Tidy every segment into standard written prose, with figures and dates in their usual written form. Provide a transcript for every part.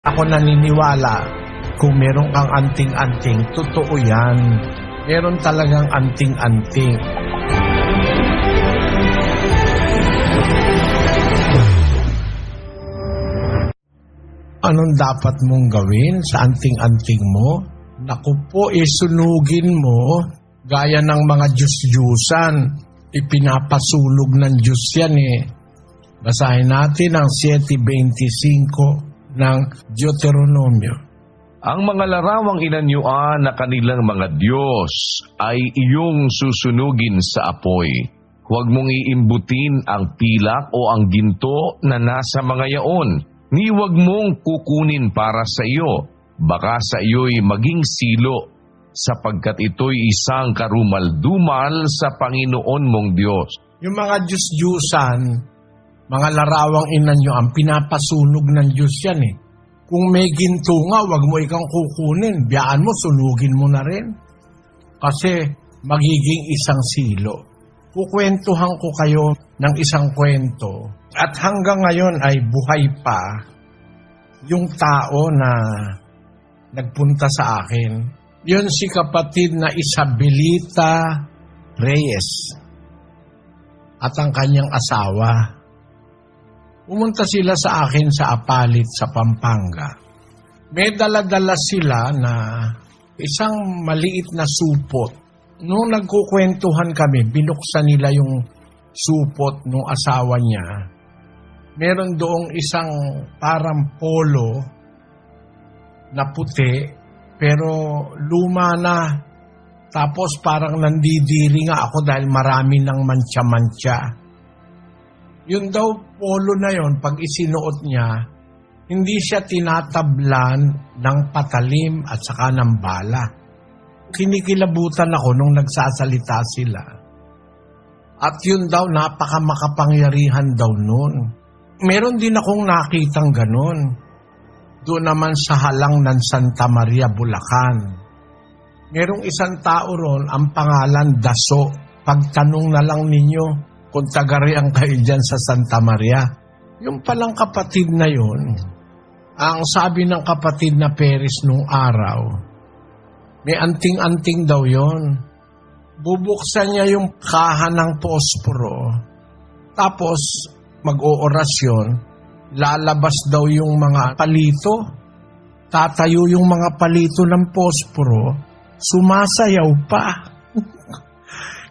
Ako naniniwala, kung meron kang anting-anting, totoo yan. Meron talagang anting-anting. Anong dapat mong gawin sa anting-anting mo? Naku po, sunugin mo gaya ng mga Diyos-Diyusan. Ipinapasulog ng Diyos yan eh. Basahin natin ang 7:25 ng Deuteronomio. Ang mga larawang inanyuan na kanilang mga Diyos ay iyong susunugin sa apoy. Huwag mong iimbutin ang pilak o ang ginto na nasa mga yaon, ni huwag mong kukunin para sa iyo. Baka sa iyo'y maging silo, sapagkat ito'y isang karumal-dumal sa Panginoon mong Diyos. Yung mga Diyos-Diyusan, mga larawang inanyuan, pinapasunog ng Diyos yan eh. Kung may ginto nga, wag mo ikang kukunin. Biyaan mo, sunugin mo na rin. Kasi magiging isang silo. Kukwentuhan ko kayo ng isang kwento. At hanggang ngayon ay buhay pa yung tao na nagpunta sa akin. Yun si kapatid na Isabelita Reyes at ang kanyang asawa. Pumunta sila sa akin sa Apalit sa Pampanga. May dala-dala sila na isang maliit na supot. Nung nagkukwentuhan kami, binuksan nila yung supot ng asawa niya. Meron doong isang parang polo na puti, pero luma na. Tapos parang nandidiri nga ako dahil marami ng mantsa-mantsa. Yun daw polo na yon, pag isinuot niya, hindi siya tinatablan ng patalim at saka ng bala. Kinikilabutan ako nung nagsasalita sila. At yun daw, napakamakapangyarihan daw nun. Meron din akong nakitang ganun. Doon naman sa halang ng Santa Maria, Bulacan. Merong isang tao ron, ang pangalan Daso. Pagtanong na lang ninyo, kung tagariang kayo dyan sa Santa Maria. Yung palang kapatid na yun, ang sabi ng kapatid na Peris nung araw, may anting-anting daw yon. Bubuksan niya yung kaha ng posporo, tapos mag-oorasyon, lalabas daw yung mga palito, tatayo yung mga palito ng posporo, sumasayaw pa.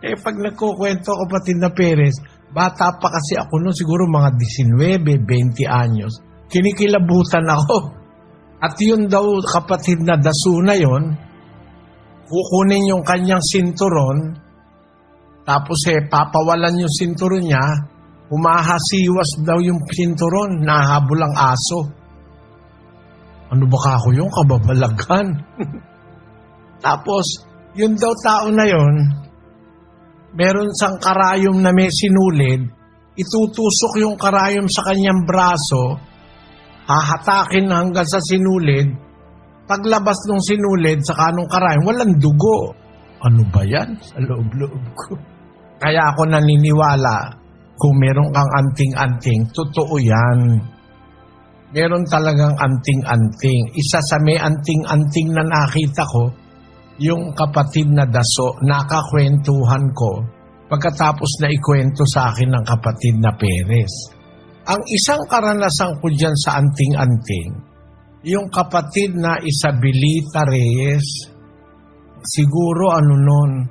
Pag nagkukwento kapatid na Perez, bata pa kasi ako noon, siguro mga 19, 20 anyos. Kinikilabutan ako. At yun daw kapatid na Daso na yun, kukunin yung kanyang sinturon, tapos papawalan yung sinturon niya, humahasiwas daw yung sinturon, nahabol ang aso. Ano ba ako yung kababalagan? Tapos, yun daw tao na yun, meron sang karayom na may sinulid, itutusok yung karayom sa kanyang braso, hahatakin hanggang sa sinulid, paglabas ng sinulid sa kanong karayom, walang dugo. Ano ba yan? Sa loob-loob ko. Kaya ako naniniwala, kung meron kang anting-anting, totoo yan. Meron talagang anting-anting. Isa sa may anting-anting na nakita ko, yung kapatid na Daso, nakakwentuhan ko pagkatapos na ikwento sa akin ng kapatid na Perez. Ang isang karanasan ko dyan sa anting-anting, yung kapatid na Isabelita Reyes, siguro nun,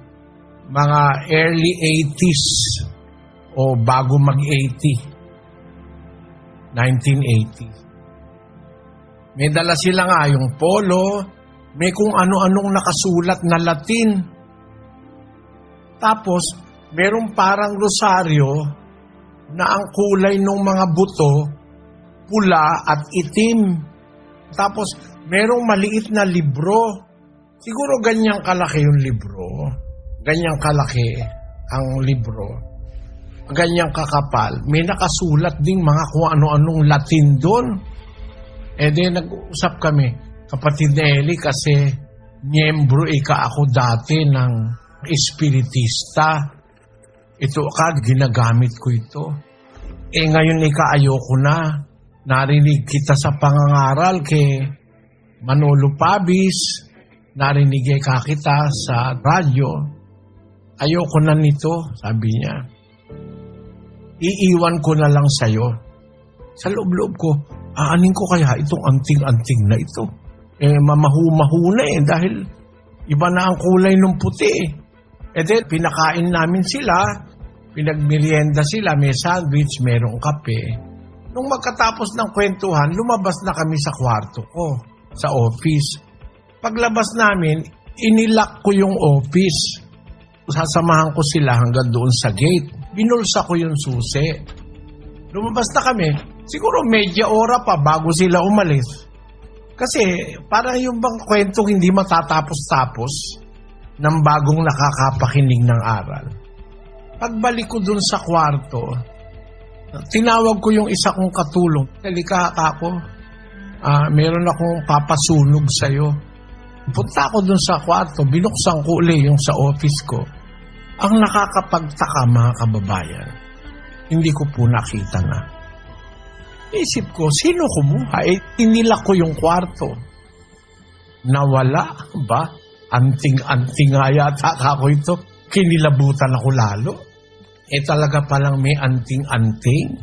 mga early 80s o bago mag-80, 1980. May dala sila nga yung polo, may kung ano-anong nakasulat na Latin. Tapos, merong parang rosaryo na ang kulay ng mga buto, pula at itim. Tapos, merong maliit na libro. Siguro ganyang kalaki yung libro. Ganyang kalaki ang libro. Ganyang kakapal. May nakasulat ding mga kung ano-anong Latin doon. Nag-uusap kami. Kapatid na Eli, kasi miyembro ako dati ng espiritista. Ito ginagamit ko ito. Ngayon ayoko na. narinig kita sa pangangaral kay Manolo Pabis, narinig ka kita sa radyo, ayoko na nito, sabi niya. Iiwan ko na lang sa'yo. Sa loob-loob ko, aanin ko kaya itong anting-anting na ito? Mamahu-mahu na dahil iba na ang kulay ng puti then, pinakain namin sila, pinagmerienda sila, may sandwich, merong kape. Nung magkatapos ng kwentuhan, lumabas na kami sa kwarto ko, sa office. Paglabas namin, inilak ko yung office. Sasamahan ko sila hanggang doon sa gate. Binulsa ko yung susi. Lumabas na kami. Siguro media ora pa bago sila umalis. Kasi parang yung bang kwentong hindi matatapos-tapos ng bagong nakakapakinig ng aral. Pagbalik ko dun sa kwarto, tinawag ko yung isa kong katulong. Halika ako, meron akong papasunog sa'yo. Punta ako dun sa kwarto, binuksan ko uli yung sa office ko. Ang nakakapagtaka, mga kababayan, hindi ko po nakita na. Isip ko, sino kumuha? Inilak ko yung kwarto. Nawala ba? Anting-anting nga yata ako ito. Kinilabutan ako lalo. Talaga palang may anting-anting.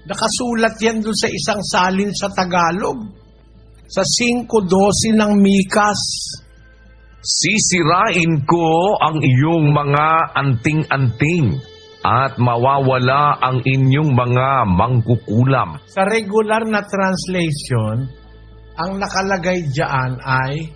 Nakasulat yan doon sa isang salin sa Tagalog. Sa 5:12 ng Mikas. Sisirain ko ang iyong mga anting-anting at mawawala ang inyong mga mangkukulam. Sa regular na translation, ang nakalagay diyan ay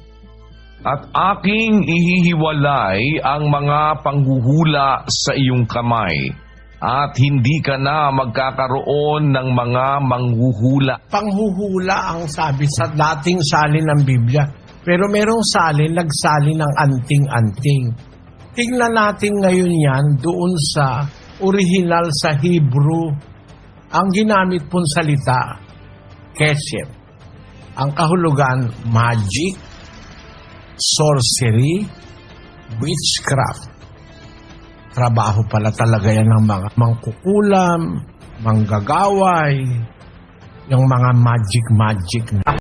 at aking ihihiwalay ang mga panghuhula sa iyong kamay at hindi ka na magkakaroon ng mga manghuhula. Panghuhula ang sabi sa dating salin ng Biblia. Pero merong salin, nagsalin ng anting-anting. Tingnan natin ngayon yan doon sa original sa Hebrew. Ang ginamit pong salita, kesef. Ang kahulugan, magic, sorcery, witchcraft. Trabaho pala talaga yan ng mga mangkukulam, manggagaway, yung mga magic na.